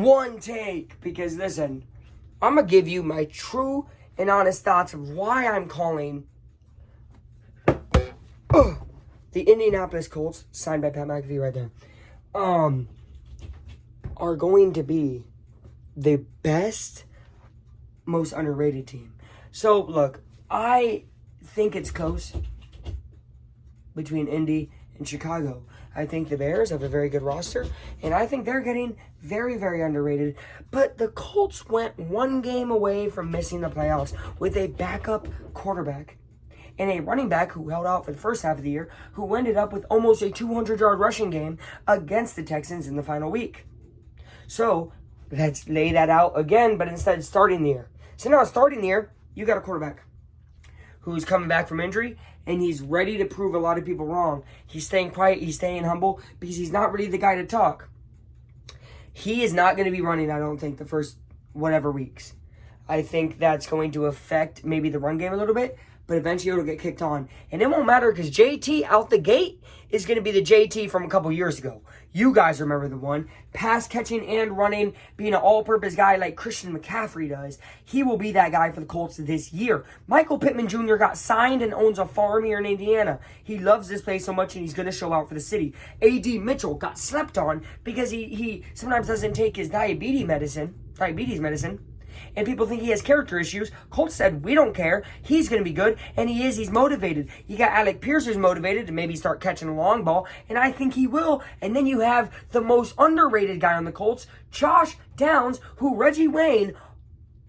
one take. Because listen, I'm going to give you my true and honest thoughts of why I'm calling the Indianapolis Colts, signed by Pat McAfee right there, are going to be the best, most underrated team. So, look, I think it's close between Indy and Chicago. I think the Bears have a very good roster, and I think they're getting very, very underrated. But the Colts went one game away from missing the playoffs with a backup quarterback and a running back who held out for the first half of the year, who ended up with almost a 200-yard rushing game against the Texans in the final week. So, let's lay that out again, but instead starting the year. So now starting the year, you got a quarterback who's coming back from injury, and he's ready to prove a lot of people wrong. He's staying quiet, he's staying humble, because he's not really the guy to talk. He is not going to be running, I don't think, the first whatever weeks. I think that's going to affect maybe the run game a little bit, but eventually it'll get kicked on. And it won't matter because JT out the gate is going to be the JT from a couple years ago. You guys remember the one. Pass catching and running, being an all-purpose guy like Christian McCaffrey does. He will be that guy for the Colts this year. Michael Pittman Jr. got signed and owns a farm here in Indiana. He loves this place so much and he's going to show out for the city. A.D. Mitchell got slept on because he sometimes doesn't take his diabetes medicine. And people think he has character issues. Colts said, we don't care. He's going to be good. And he is. He's motivated. You got Alec Pierce who's motivated to maybe start catching a long ball. And I think he will. And then you have the most underrated guy on the Colts, Josh Downs, who Reggie Wayne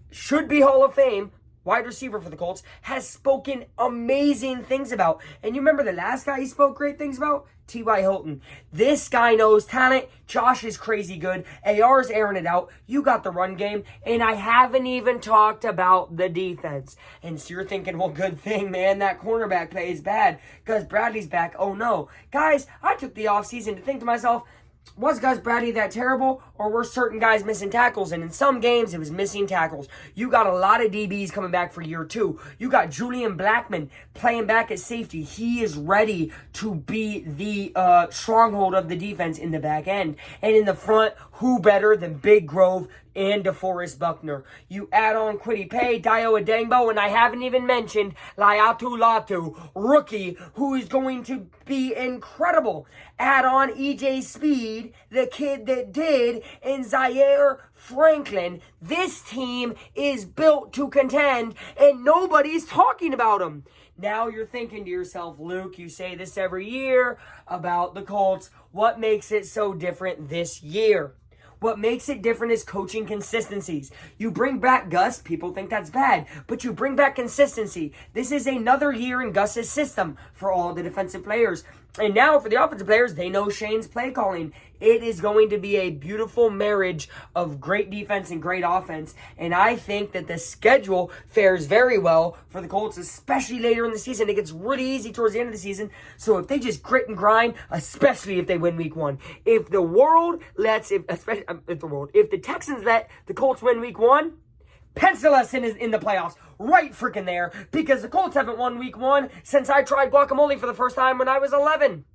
should be Hall of Fame, wide receiver for the Colts, has spoken amazing things about. And you remember the last guy he spoke great things about? T.Y. Hilton. This guy knows talent. Josh is crazy good. AR's airing it out. You got the run game. And I haven't even talked about the defense. And so you're thinking, well, good thing, man. That cornerback play is bad because Bradley's back. Oh, no. Guys, I took the offseason to think to myself, was Gus Bradley that terrible, or were certain guys missing tackles? And in some games, it was missing tackles. You got a lot of DBs coming back for year two. You got Julian Blackmon playing back at safety. He is ready to be the stronghold of the defense in the back end. And in the front, who better than Big Grove and DeForest Buckner? You add on Kwity Paye, Dio Adengbo, and I haven't even mentioned Laiatu Latu, rookie, who is going to be incredible. Add on EJ Speed, the kid that did, and Zaire Franklin. This team is built to contend, and nobody's talking about them. Now you're thinking to yourself, Luke, you say this every year about the Colts. What makes it so different this year? What makes it different is coaching consistencies. You bring back Gus, people think that's bad, but you bring back consistency. This is another year in Gus's system for all the defensive players. And now for the offensive players, they know Shane's play calling. It is going to be a beautiful marriage of great defense and great offense. And I think that the schedule fares very well for the Colts, especially later in the season. It gets really easy towards the end of the season. So if they just grit and grind, especially if they win week one. If the Texans let the Colts win week one, pencil us in the playoffs right freaking there, because the Colts haven't won week one since I tried guacamole for the first time when I was 11.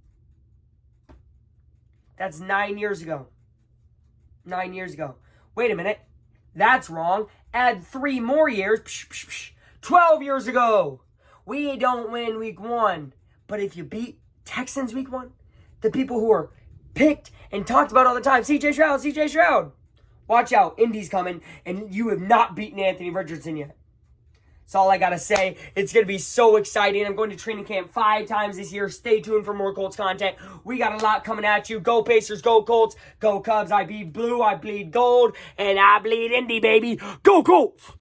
That's 9 years ago. 9 years ago. Wait a minute. That's wrong. Add 3 more years. 12 years ago. We don't win week one. But if you beat Texans week one, the people who are picked and talked about all the time, CJ Stroud. Watch out, Indy's coming, and you have not beaten Anthony Richardson yet. That's all I got to say. It's going to be so exciting. I'm going to training camp 5 times this year. Stay tuned for more Colts content. We got a lot coming at you. Go Pacers, go Colts, go Cubs. I bleed blue, I bleed gold, and I bleed Indy, baby. Go Colts!